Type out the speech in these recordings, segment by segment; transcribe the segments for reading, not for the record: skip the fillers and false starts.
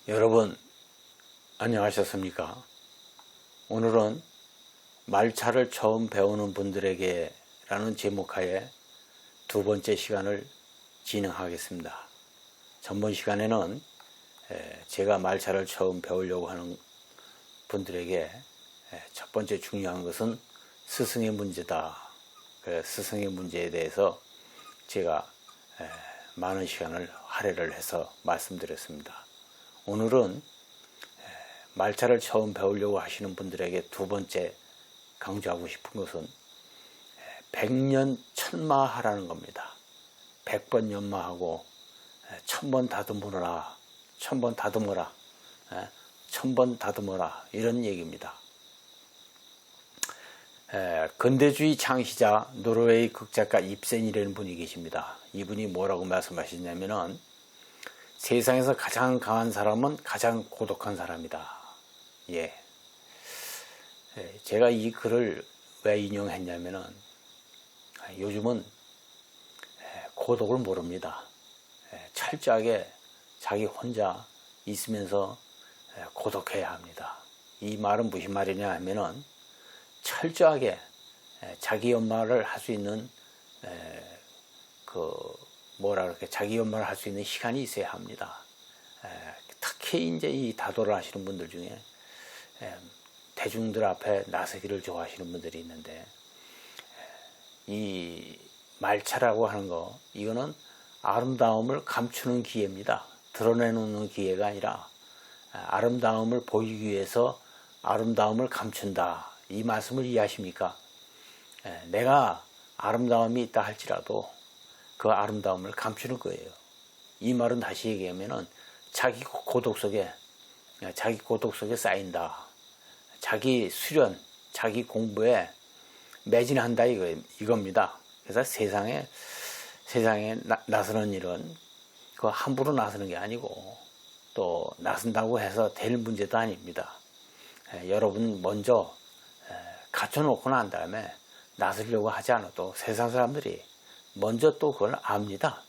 여러분 안녕하셨습니까? 오늘은 말차를 처음 배우는 분들에게 라는 제목하에 두 번째 시간을 진행하겠습니다. 전번 시간에는 제가 말차를 처음 배우려고 하는 분들에게 첫 번째 중요한 것은 스승의 문제다. 스승의 문제에 대해서 제가 많은 시간을 할애를 해서 말씀드렸습니다. 오늘은 말차를 처음 배우려고 하시는 분들에게 두 번째 강조하고 싶은 것은 백년 천마하라는 겁니다. 100번 연마하고 1000번 다듬어라, 1000번 다듬어라, 1000번 다듬어라 이런 얘기입니다. 근대주의 창시자 노르웨이 극작가 입센이라는 분이 계십니다. 이분이 뭐라고 말씀하시냐면은 세상에서 가장 강한 사람은 가장 고독한 사람이다. 제가 이 글을 왜 인용했냐면은 요즘은 고독을 모릅니다. 철저하게 자기 혼자 있으면서 고독해야 합니다. 이 말은 무슨 말이냐 하면은 철저하게 자기 연말을 할 수 있는 자기 연말을 할 수 있는 시간이 있어야 합니다. 특히 이제 이 다도를 하시는 분들 중에 대중들 앞에 나서기를 좋아하시는 분들이 있는데 이 말차라고 하는 거 이거는 아름다움을 감추는 기회입니다. 드러내놓는 기회가 아니라 아름다움을 보이기 위해서 아름다움을 감춘다. 이 말씀을 이해하십니까? 내가 아름다움이 있다 할지라도 그 아름다움을 감추는 거예요. 이 말은 다시 얘기하면은 자기 고독 속에 쌓인다. 자기 수련, 자기 공부에 매진한다 이겁니다. 그래서 세상에 나서는 일은 그 함부로 나서는 게 아니고 또 나선다고 해서 될 문제도 아닙니다. 여러분 먼저 갖춰놓고 난 다음에 나서려고 하지 않아도 세상 사람들이 먼저 또 그걸 압니다.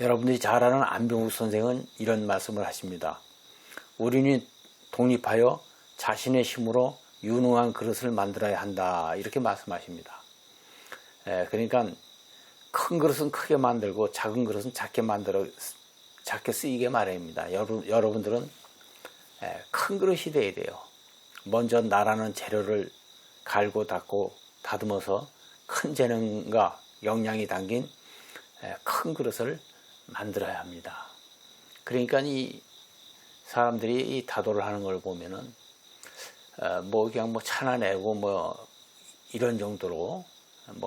여러분들이 잘 아는 안병욱 선생은 이런 말씀을 하십니다. 우리는 독립하여 자신의 힘으로 유능한 그릇을 만들어야 한다. 이렇게 말씀하십니다. 그러니까 큰 그릇은 크게 만들고 작은 그릇은 작게 쓰이게 마련입니다. 여러분들은 큰 그릇이 돼야 돼요. 먼저 나라는 재료를 갈고 닦고 다듬어서 큰 재능과 역량이 담긴 큰 그릇을 만들어야 합니다. 그러니까 이 사람들이 이 다도를 하는 걸 보면은 그냥 참아내고 이런 정도로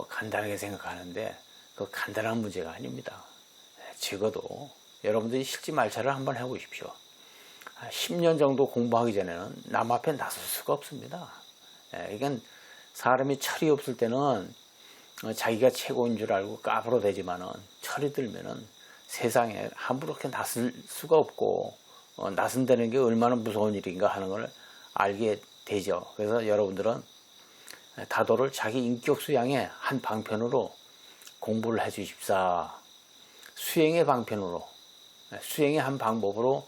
간단하게 생각하는데 그 간단한 문제가 아닙니다. 적어도 여러분들이 실제 말차를 한번 해보십시오. 10년 정도 공부하기 전에는 남 앞에 나설 수가 없습니다. 이건 사람이 철이 없을 때는 자기가 최고인 줄 알고 까불어 대지만은 철이 들면은 세상에 함부로 이렇게 나설 수가 없고 나선다는 게 얼마나 무서운 일인가 하는 걸 알게 되죠. 그래서 여러분들은 다도를 자기 인격 수양의 한 방편으로 공부를 해 주십사. 수행의 방편으로, 수행의 한 방법으로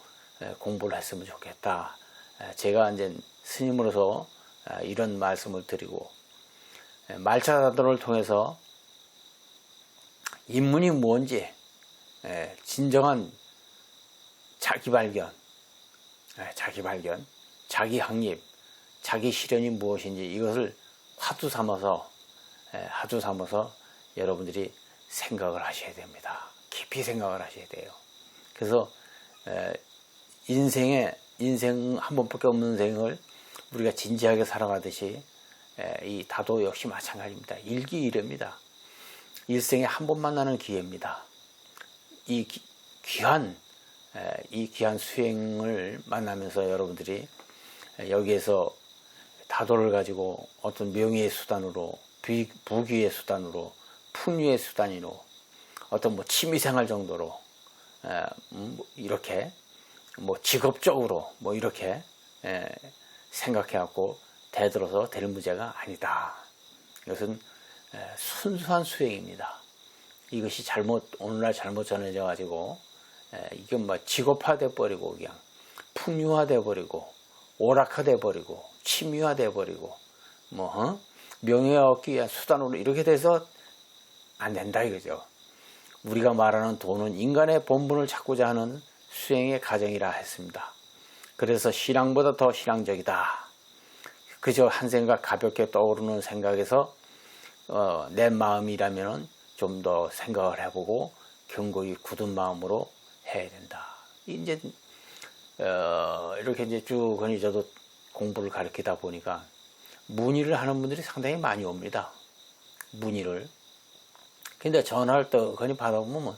공부를 했으면 좋겠다. 제가 이제 스님으로서 이런 말씀을 드리고 말차다도를 통해서 인문이 뭔지 진정한 자기 발견, 자기 확립, 자기 실현이 무엇인지 이것을 화두 삼아서 여러분들이 생각을 하셔야 됩니다. 깊이 생각을 하셔야 돼요. 그래서 인생 한 번밖에 없는 생을 우리가 진지하게 살아가듯이 이 다도 역시 마찬가지입니다. 일기일회입니다. 일생에 한 번 만나는 기회입니다. 이 귀한 수행을 만나면서 여러분들이 여기에서 다도를 가지고 어떤 명예의 수단으로, 부귀의 수단으로, 풍류의 수단으로, 어떤 취미생활 정도로 이렇게 직업적으로 이렇게 생각해갖고 대들어서 될 문제가 아니다. 이것은 순수한 수행입니다. 이것이 오늘날 잘못 전해져 가지고 이게 뭐 직업화돼 버리고 그냥 풍요화돼 버리고 오락화돼 버리고 취미화돼 버리고 뭐 명예 얻기 위한 수단으로 이렇게 돼서 안 된다 이거죠. 우리가 말하는 돈은 인간의 본분을 찾고자 하는 수행의 과정이라 했습니다. 그래서 신앙보다 더 신앙적이다. 그저 한 생각 가볍게 떠오르는 생각에서 내 마음이라면 좀 더 생각을 해보고 견고히 굳은 마음으로 해야 된다. 이제 이렇게 이제 쭉 저도 공부를 가르치다 보니까 문의를 하는 분들이 상당히 많이 옵니다. 문의를. 근데 전화를 또 받아보면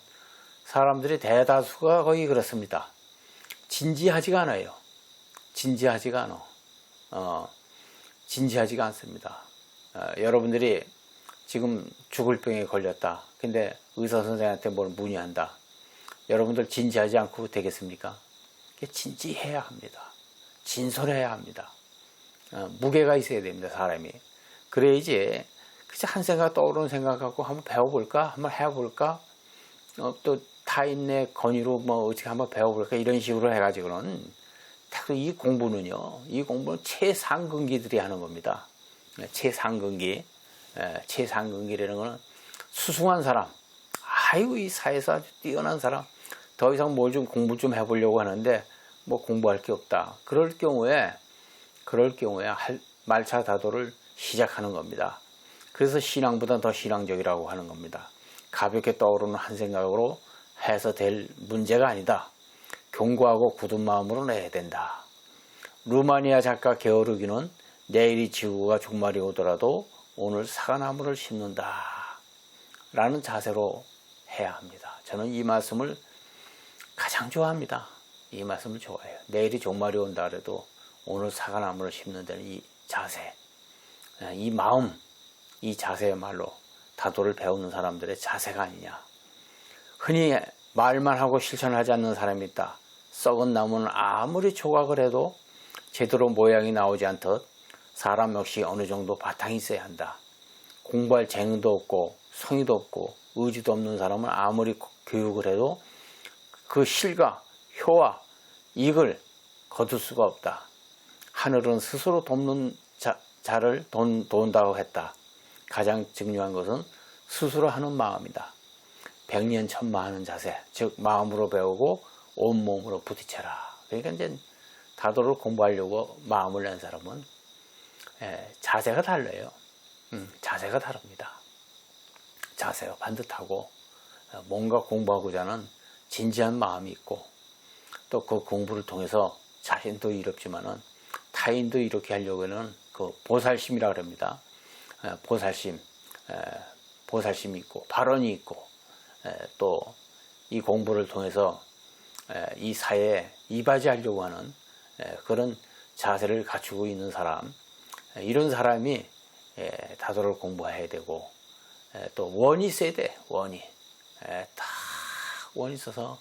사람들이 대다수가 거의 그렇습니다. 진지하지가 않아요. 진지하지가 않습니다. 여러분들이 지금 죽을 병에 걸렸다. 근데 의사 선생한테 뭘 문의한다. 여러분들 진지하지 않고 되겠습니까? 진지해야 합니다. 진솔해야 합니다. 무게가 있어야 됩니다. 사람이. 그래야지 그저 한 생각 떠오르는 생각 갖고 한번 배워볼까? 한번 해볼까? 또 타인의 권유로 뭐 어떻게 한번 배워볼까? 이런 식으로 해가지고는 이 공부는요. 이 공부는 최상근기들이 하는 겁니다. 최상근기. 최상근기라는 거는 수승한 사람. 아이고 이 사회에서 아주 뛰어난 사람. 더 이상 뭘 좀 공부 좀 해보려고 하는데 뭐 공부할 게 없다. 그럴 경우에 말차 다도를 시작하는 겁니다. 그래서 신앙보다 더 신앙적이라고 하는 겁니다. 가볍게 떠오르는 한 생각으로 해서 될 문제가 아니다. 견고하고 굳은 마음으로 내야 된다. 루마니아 작가 게오르기는 내일이 지구가 종말이 오더라도 오늘 사과나무를 심는다. 라는 자세로 해야 합니다. 저는 이 말씀을 가장 좋아합니다. 이 말씀을 좋아해요. 내일이 종말이 온다 그래도 오늘 사과나무를 심는다는 이 자세, 이 마음, 이 자세야말로 다도를 배우는 사람들의 자세가 아니냐. 흔히 말만 하고 실천하지 않는 사람이 있다. 썩은 나무는 아무리 조각을 해도 제대로 모양이 나오지 않듯 사람 역시 어느 정도 바탕이 있어야 한다. 공부할 재능도 없고 성의도 없고 의지도 없는 사람은 아무리 교육을 해도 그 실과 효와 이익을 거둘 수가 없다. 하늘은 스스로 돕는 자를 도운다고 했다. 가장 중요한 것은 스스로 하는 마음이다. 백년천마하는 자세, 즉 마음으로 배우고 온몸으로 부딪혀라. 그러니까 이제 다도를 공부하려고 마음을 낸 사람은 자세가 달라요. 자세가 다릅니다. 자세가 반듯하고 뭔가 공부하고자 하는 진지한 마음이 있고 또 그 공부를 통해서 자신도 이롭지만은 타인도 이렇게 하려고 하는 그 보살심이라고 합니다. 보살심이 있고 발언이 있고 또 이 공부를 통해서 이 사회에 이바지하려고 하는 그런 자세를 갖추고 있는 사람, 이런 사람이 다도를 공부해야 되고 또 원이 있어야 돼. 원이 다 원이 있어서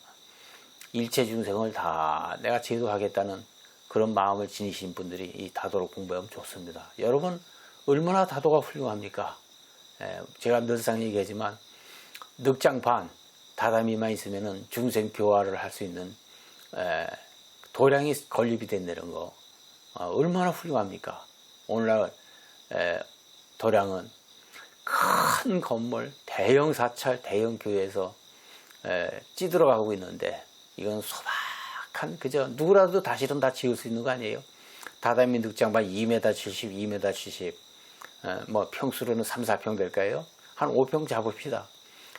일체 중생을 다 내가 제도하겠다는 그런 마음을 지니신 분들이 이 다도를 공부하면 좋습니다. 여러분 얼마나 다도가 훌륭합니까? 제가 늘상 얘기하지만 늑장반 다다미만 있으면은 중생 교화를 할 수 있는 도량이 건립이 된다는 거 얼마나 훌륭합니까? 오늘날 도량은 큰 건물, 대형 사찰, 대형 교회에서 찌들어가고 있는데 이건 소박한 그저 누구라도 다 실은 다 지을 수 있는 거 아니에요? 다다미 늑장반 2m 70, 2m 70 뭐 평수로는 3, 4평 될까요? 한 5평 잡읍시다.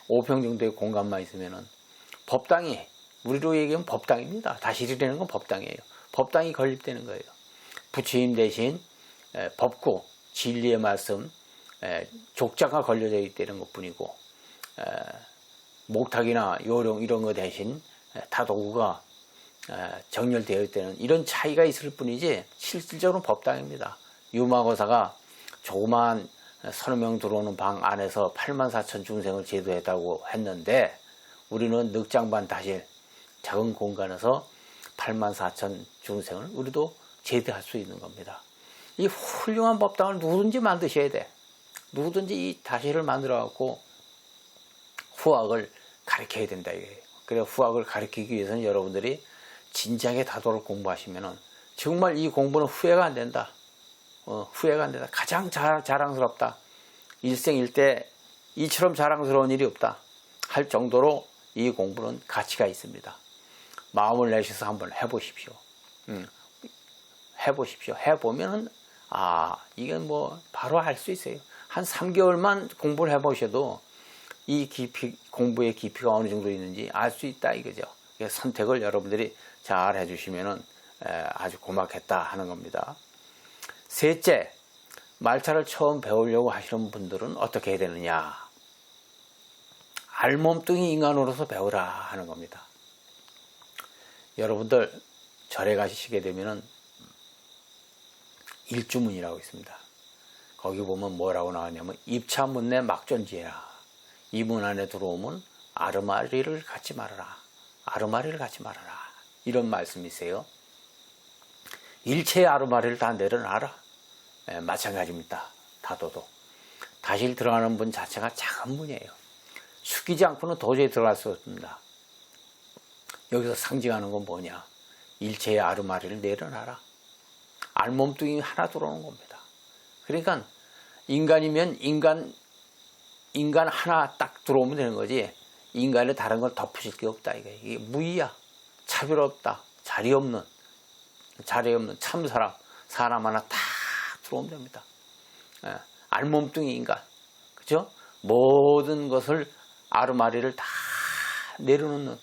5평 정도의 공간만 있으면은 법당이 우리로 얘기하면 법당입니다. 다시리라는 건 법당이에요. 법당이 건립되는 거예요. 부처님 대신 법구, 진리의 말씀, 족자가 걸려져 있다는 것뿐이고 목탁이나 요령 이런 거 대신 다도구가 정렬되어 있다는 이런 차이가 있을 뿐이지 실질적으로 법당입니다. 유마고사가 조그마한 서너 명 들어오는 방 안에서 84,000 중생을 제도했다고 했는데 우리는 늑장반 다실 작은 공간에서 84,000 중생을 우리도 제도할 수 있는 겁니다. 이 훌륭한 법당을 누구든지 만드셔야 돼. 누구든지 이 다실을 만들어 갖고 후학을 가르쳐야 된다 이거예요. 그래 후학을 가르치기 위해서는 여러분들이 진지하게 다도를 공부하시면은 정말 이 공부는 후회가 안 된다. 후회가 안 된다. 가장 자랑스럽다. 일생일대 이처럼 자랑스러운 일이 없다. 할 정도로 이 공부는 가치가 있습니다. 마음을 내셔서 한번 해보십시오. 해보십시오. 해보면은 이건 뭐 바로 할 수 있어요. 한 3개월만 공부를 해보셔도 이 공부의 깊이가 어느 정도 있는지 알 수 있다 이거죠. 선택을 여러분들이 잘 해주시면은 아주 고맙겠다 하는 겁니다. 셋째, 말차를 처음 배우려고 하시는 분들은 어떻게 해야 되느냐? 알몸뚱이 인간으로서 배우라 하는 겁니다. 여러분들 절에 가시게 되면은 일주문이라고 있습니다. 거기 보면 뭐라고 나왔냐면 입차문내 막존지해라. 이 문 안에 들어오면 아르마리를 갖지 말아라. 아르마리를 갖지 말아라. 이런 말씀이세요. 일체의 아르마리를 다 내려놔라. 마찬가지입니다. 다도도. 다시 들어가는 문 자체가 작은 문이에요. 숙이지 않고는 도저히 들어갈 수 없습니다. 여기서 상징하는 건 뭐냐? 일체의 아르마리를 내려놔라. 알몸뚱이 하나 들어오는 겁니다. 그러니까 인간이면 인간 하나 딱 들어오면 되는 거지. 인간에 다른 걸 덮으실 게 없다. 이게 무의야. 차별 없다. 자리 없는 참 사람 하나 딱 들어오면 됩니다. 알몸뚱이 인간. 그죠? 모든 것을 아르마리를 다 내려놓는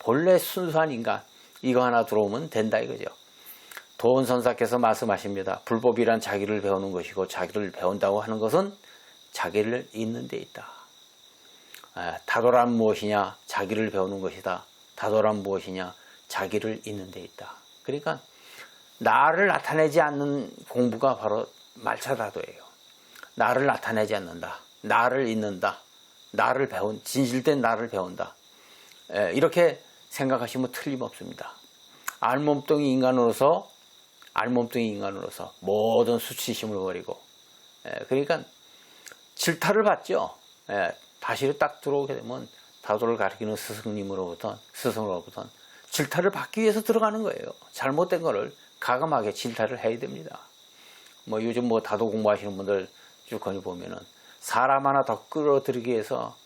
본래 순수한 인간. 이거 하나 들어오면 된다 이거죠. 도원선사께서 말씀하십니다. 불법이란 자기를 배우는 것이고 자기를 배운다고 하는 것은 자기를 잇는 데 있다. 다도란 무엇이냐? 자기를 배우는 것이다. 다도란 무엇이냐? 자기를 잇는 데 있다. 그러니까 나를 나타내지 않는 공부가 바로 말차다도예요. 나를 나타내지 않는다. 나를 잇는다. 나를 진실된 나를 배운다. 이렇게 생각하시면 틀림없습니다. 알몸뚱이 인간으로서 모든 수치심을 버리고 그러니까 질타를 받죠. 다시 딱 들어오게 되면 다도를 가르치는 스승으로부터 질타를 받기 위해서 들어가는 거예요. 잘못된 거를 가감하게 질타를 해야 됩니다. 뭐 요즘 뭐 다도 공부하시는 분들 쭉 거기 보면은 사람 하나 더 끌어들이기 위해서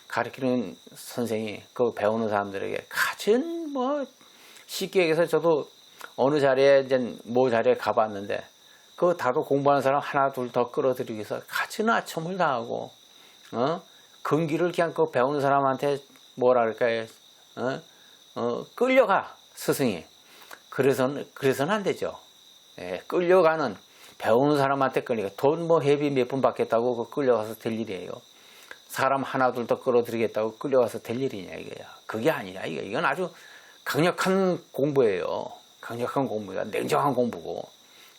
가르치는 선생이 그 배우는 사람들에게 가진 뭐 쉽게 얘기해서 저도 어느 자리에 이제 모 자리에 가봤는데 그 다도 공부하는 사람 하나 둘 더 끌어들이기 위해서 가진 아첨을 당하고 근기를 그냥 그 배우는 사람한테 뭐라 그럴까요? 끌려가 스승이. 그래서는 안 되죠. 끌려가는 배우는 사람한테 끌려가 돈 뭐 회비 몇 푼 받겠다고 그 끌려가서 될 일이에요. 사람 하나 둘 더 끌어들이겠다고 끌려가서 될 일이냐 이거야. 그게 아니야. 이건 아주 강력한 공부예요. 강력한 공부가 냉정한 공부고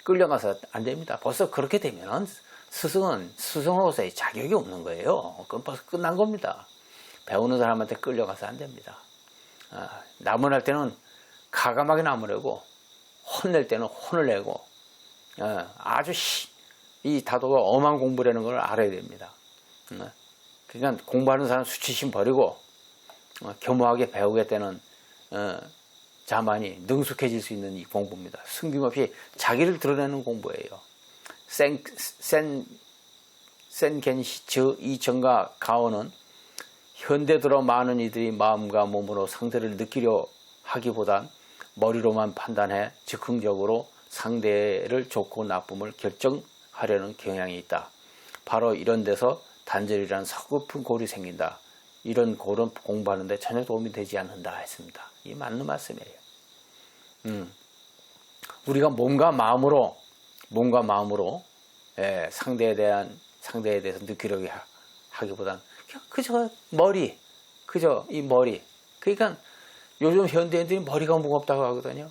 끌려가서 안 됩니다. 벌써 그렇게 되면 스승은 스승으로서의 자격이 없는 거예요. 그건 벌써 끝난 겁니다. 배우는 사람한테 끌려가서 안 됩니다. 나무랄 때는 가감하게 나무라고 혼낼 때는 혼을 내고 아주 이 다도가 엄한 공부라는 걸 알아야 됩니다. 그러니까 공부하는 사람 수치심 버리고 겸허하게 배우겠다는 자만이 능숙해질 수 있는 이 공부입니다. 숨김없이 자기를 드러내는 공부예요. 센겐시츠 이정과 가오는 현대 들어 많은 이들이 마음과 몸으로 상대를 느끼려 하기보단 머리로만 판단해 즉흥적으로 상대를 좋고 나쁨을 결정하려는 경향이 있다. 바로 이런 데서 단절이란 서글픈 골이 생긴다. 이런 골은 공부하는데 전혀 도움이 되지 않는다 했습니다. 이 맞는 말씀이에요. 우리가 몸과 마음으로 상대에 대해서 느끼려고 하기보단 그저 이 머리. 그러니까 요즘 현대인들이 머리가 무겁다고 하거든요.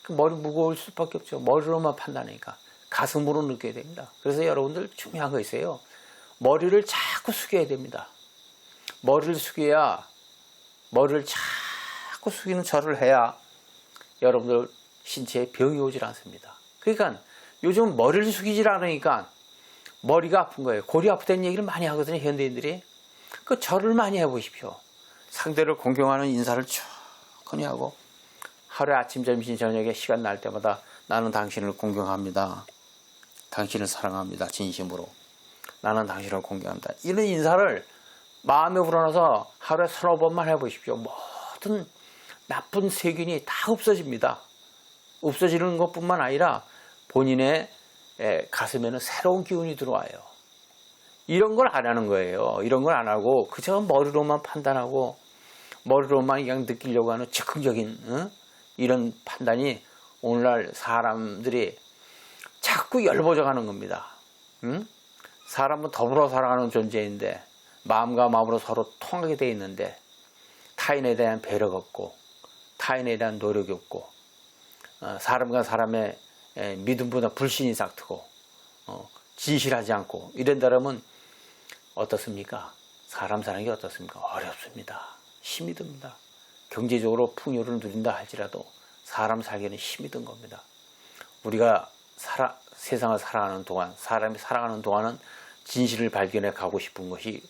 그 머리 무거울 수밖에 없죠. 머리로만 판단하니까 가슴으로 느껴야 됩니다. 그래서 여러분들 중요한 거 있어요. 머리를 자꾸 숙여야 됩니다. 머리를 자꾸 숙이는 절을 해야 여러분들 신체에 병이 오질 않습니다. 그러니까 요즘 머리를 숙이질 않으니까 머리가 아픈 거예요. 골이 아프다는 얘기를 많이 하거든요. 현대인들이. 그 절을 많이 해보십시오. 상대를 공경하는 인사를 천천히 하고 하루에 아침, 점심, 저녁에 시간 날 때마다 나는 당신을 공경합니다. 당신을 사랑합니다. 진심으로. 나는 당신을 공경합니다. 이런 인사를 마음에 불어넣어서 하루에 3-4번만 해보십시오. 모든 나쁜 세균이 다 없어집니다. 없어지는 것뿐만 아니라 본인의 가슴에는 새로운 기운이 들어와요. 이런 걸 안 하는 거예요. 이런 걸 안 하고 그저 머리로만 판단하고 머리로만 그냥 느끼려고 하는 즉흥적인 이런 판단이 오늘날 사람들이 자꾸 열버져 가는 겁니다. 사람은 더불어 살아가는 존재인데 마음과 마음으로 서로 통하게 되어 있는데 타인에 대한 배려가 없고 타인에 대한 노력이 없고 사람과 사람의 믿음보다 불신이 싹트고 진실하지 않고 이런다면 어떻습니까? 사람 사는 게 어떻습니까? 어렵습니다. 힘이 듭니다. 경제적으로 풍요를 누린다 할지라도 사람 살기는 힘이 든 겁니다. 우리가 세상을 살아가는 동안, 사람이 살아가는 동안은 진실을 발견해 가고 싶은 것이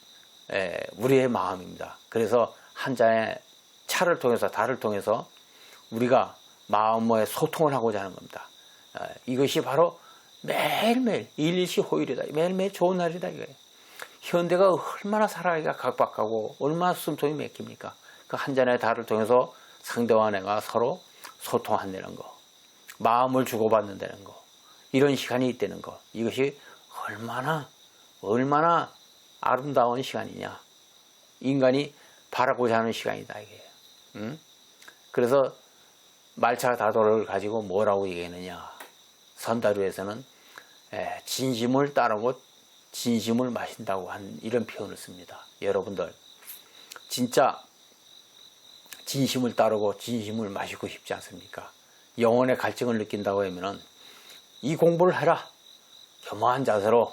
우리의 마음입니다. 그래서 한 잔의 차를 통해서, 달을 통해서 우리가 마음의 소통을 하고자 하는 겁니다. 이것이 바로 매일매일 일시호일이다. 매일매일 좋은 날이다. 이거예요. 현대가 얼마나 살아가기가 각박하고 얼마나 숨통이 막힙니까? 그 한 잔의 달을 통해서 상대와 내가 서로 소통한다는 거, 마음을 주고받는다는 거, 이런 시간이 있다는 거, 이것이 얼마나 아름다운 시간이냐. 인간이 바라고자 하는 시간이다. 이게. 그래서 말차 다도를 가지고 뭐라고 얘기했느냐. 선다루에서는 진심을 따르고 진심을 마신다고 한 이런 표현을 씁니다. 여러분들 진짜 진심을 따르고 진심을 마시고 싶지 않습니까? 영혼의 갈증을 느낀다고 하면은 이 공부를 해라. 겸허한 자세로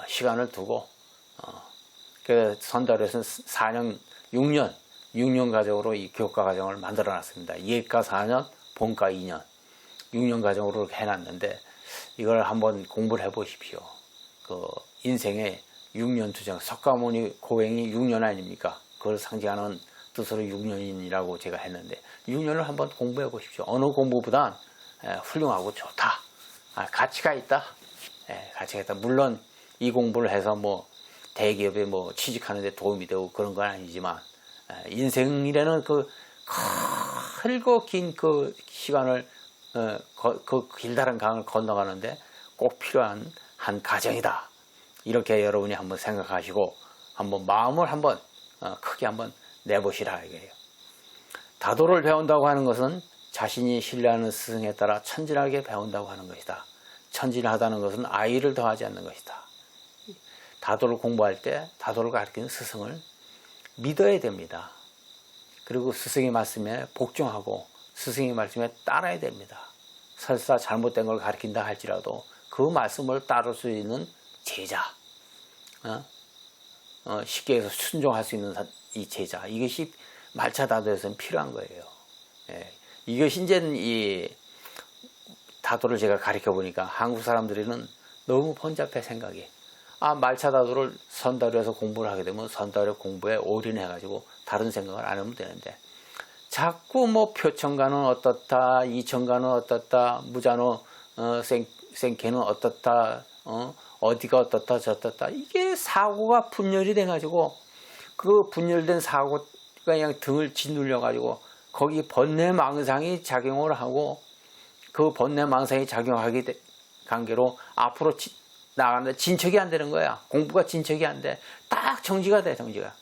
시간을 두고 그 선다루에서는 6년 과정으로 이 교과 과정을 만들어 놨습니다. 예과 4년, 본과 2년, 6년 과정으로 이렇게 해놨는데 이걸 한번 공부를 해보십시오. 그 인생의 6년 투정, 석가모니 고행이 6년 아닙니까? 그걸 상징하는 뜻으로 6년이라고 제가 했는데 6년을 한번 공부해 보십시오. 어느 공부보단 훌륭하고 좋다. 가치가 있다. 가치가 있다. 물론 이 공부를 해서 뭐 대기업에 뭐 취직하는 데 도움이 되고 그런 건 아니지만 인생이라는 그 길고 긴 그 시간을 그 길다란 강을 건너가는데 꼭 필요한 한 과정이다. 이렇게 여러분이 한번 생각하시고 한번 마음을 한번 크게 한번 내보시라 이거예요. 다도를 배운다고 하는 것은 자신이 신뢰하는 스승에 따라 천진하게 배운다고 하는 것이다. 천진하다는 것은 아의를 더하지 않는 것이다. 다도를 공부할 때 다도를 가르치는 스승을 믿어야 됩니다. 그리고 스승의 말씀에 복종하고 스승의 말씀에 따라야 됩니다. 설사 잘못된 걸 가르친다 할지라도 그 말씀을 따를 수 있는 제자, 쉽게 해서 순종할 수 있는 이 제자, 이것이 말차다도에서는 필요한 거예요. 이것이 이제 이 다도를 제가 가르쳐 보니까 한국 사람들은 너무 번잡해 생각이. 말차다도를 선다루에서 공부를 하게 되면 선다루 공부에 올인해가지고 다른 생각을 안 하면 되는데 자꾸 뭐 표천가는 어떻다, 이천가는 어떻다, 무자노 생케는 어떻다, 어디가 어떻다 저떻다, 이게 사고가 분열이 돼가지고 그 분열된 사고가 그냥 등을 짓눌려 가지고 거기 번뇌망상이 작용을 하고 그 번뇌망상이 작용하기 관계로 앞으로 나가는데 진척이 안 되는 거야. 공부가 진척이 안 돼. 딱 정지가 돼. 정지가.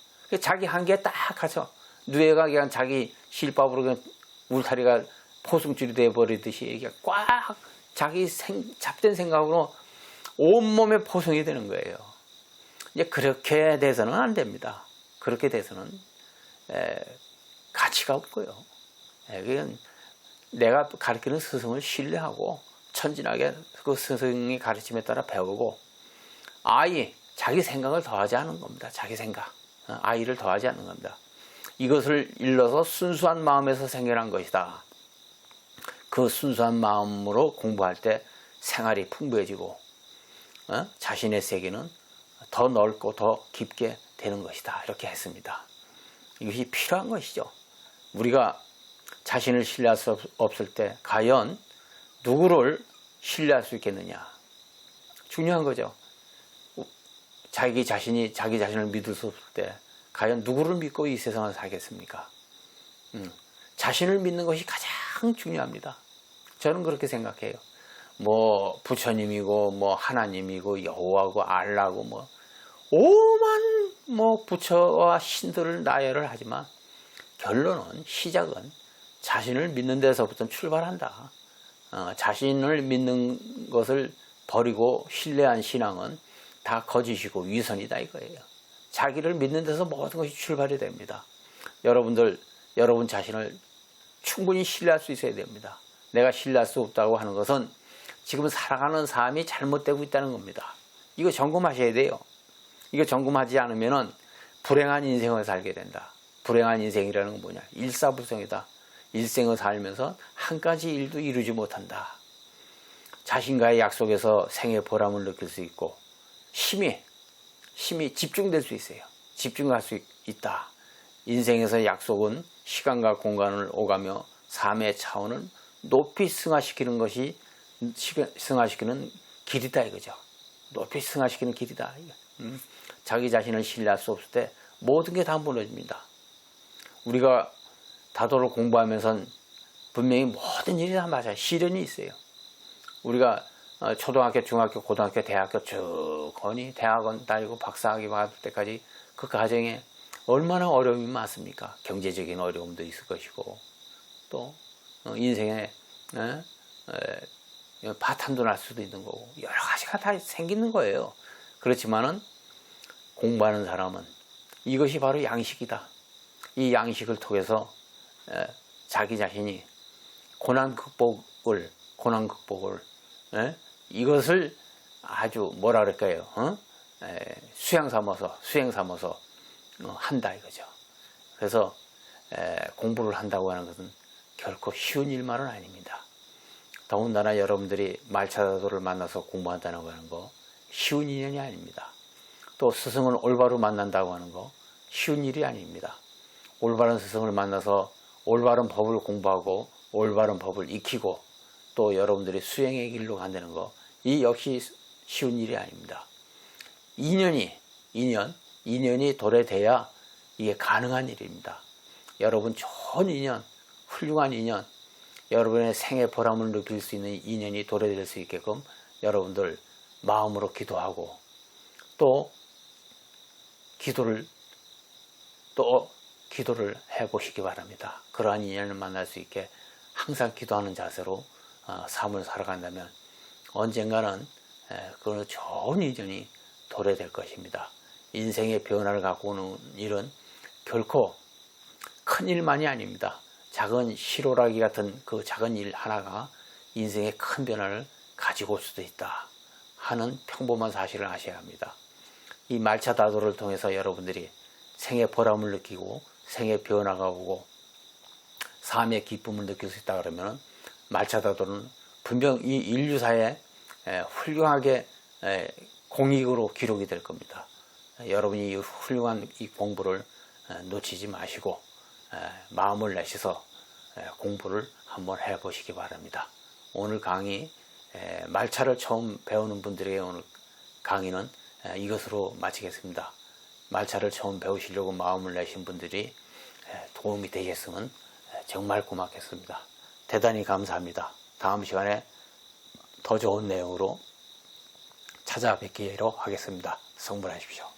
자기 한계에 딱 가서 누에가 그냥 자기 실밥으로 그냥 울타리가 포승줄이 돼버리듯이 이게 꽉 자기 잡된 생각으로 온몸에 포성이 되는 거예요. 이제 그렇게 돼서는 안 됩니다. 그렇게 돼서는 가치가 없고요. 그건 내가 가르치는 스승을 신뢰하고 천진하게 그 스승의 가르침에 따라 배우고 자기 생각을 더하지 않는 겁니다. 자기 생각. 아이를 더하지 않는 겁니다. 이것을 일러서 순수한 마음에서 생겨난 것이다. 그 순수한 마음으로 공부할 때 생활이 풍부해지고 자신의 세계는 더 넓고 더 깊게 되는 것이다. 이렇게 했습니다. 이것이 필요한 것이죠. 우리가 자신을 신뢰할 수 없을 때 과연 누구를 신뢰할 수 있겠느냐. 중요한 거죠. 자기 자신이 자기 자신을 믿을 수 없을 때 과연 누구를 믿고 이 세상을 살겠습니까? 자신을 믿는 것이 가장 중요합니다. 저는 그렇게 생각해요. 뭐 부처님이고 뭐 하나님이고 여호와고 알라고 뭐 오만 뭐 부처와 신들을 나열을 하지만 결론은 시작은 자신을 믿는 데서부터 출발한다. 자신을 믿는 것을 버리고 신뢰한 신앙은 다 거짓이고 위선이다 이거예요. 자기를 믿는 데서 모든 것이 출발이 됩니다. 여러분 자신을 충분히 신뢰할 수 있어야 됩니다. 내가 신뢰할 수 없다고 하는 것은 지금 살아가는 삶이 잘못되고 있다는 겁니다. 이거 점검하셔야 돼요. 이거 점검하지 않으면 불행한 인생을 살게 된다. 불행한 인생이라는 건 뭐냐? 일사불성이다. 일생을 살면서 한 가지 일도 이루지 못한다. 자신과의 약속에서 생의 보람을 느낄 수 있고 힘이 집중될 수 있어요. 집중할 수 있다. 인생에서 약속은 시간과 공간을 오가며 삶의 차원을 높이 승화시키는 것이 승화시키는 길이다 이거죠. 높이 승화시키는 길이다. 자기 자신을 신뢰할 수 없을 때 모든 게 다 무너집니다. 우리가 다도를 공부하면서 분명히 모든 일이 다 맞아요. 시련이 있어요. 우리가 초등학교, 중학교, 고등학교, 대학교 쭉 거니 대학원 다니고 박사학위 받을 때까지 그 과정에 얼마나 어려움이 많습니까? 경제적인 어려움도 있을 것이고 또 인생에 파탄도 날 수도 있는 거고 여러 가지가 다 생기는 거예요. 그렇지만은 공부하는 사람은 이것이 바로 양식이다. 이 양식을 통해서 자기 자신이 고난 극복을 이것을 아주 뭐라 그럴까요? 수행 삼아서 한다 이거죠. 그래서 공부를 한다고 하는 것은 결코 쉬운 일만은 아닙니다. 더군다나 여러분들이 말차도를 만나서 공부한다고 하는 거 쉬운 인연이 아닙니다. 또 스승을 올바로 만난다고 하는 거 쉬운 일이 아닙니다. 올바른 스승을 만나서 올바른 법을 공부하고 올바른 법을 익히고 또 여러분들이 수행의 길로 간다는 거 이 역시 쉬운 일이 아닙니다. 인연이 도래돼야 이게 가능한 일입니다. 여러분 좋은 인연, 훌륭한 인연, 여러분의 생의 보람을 느낄 수 있는 인연이 도래될 수 있게끔 여러분들 마음으로 기도하고 또 기도를 해보시기 바랍니다. 그러한 인연을 만날 수 있게 항상 기도하는 자세로 삶을 살아간다면 언젠가는 그 좋은 인연이 도래될 것입니다. 인생의 변화를 갖고 오는 일은 결코 큰 일만이 아닙니다. 작은 시로라기 같은 그 작은 일 하나가 인생의 큰 변화를 가지고 올 수도 있다 하는 평범한 사실을 아셔야 합니다. 이 말차다도를 통해서 여러분들이 생의 보람을 느끼고 생의 변화가 오고 삶의 기쁨을 느낄 수 있다 그러면 말차다도는 분명 이 인류사에 훌륭하게 공익으로 기록이 될 겁니다. 여러분이 이 훌륭한 이 공부를 놓치지 마시고 마음을 내셔서 공부를 한번 해보시기 바랍니다. 오늘 강의 말차를 처음 배우는 분들에게 오늘 강의는 이것으로 마치겠습니다. 말차를 처음 배우시려고 마음을 내신 분들이 도움이 되셨으면 정말 고맙겠습니다. 대단히 감사합니다. 다음 시간에 더 좋은 내용으로 찾아뵙기로 하겠습니다. 성불하십시오.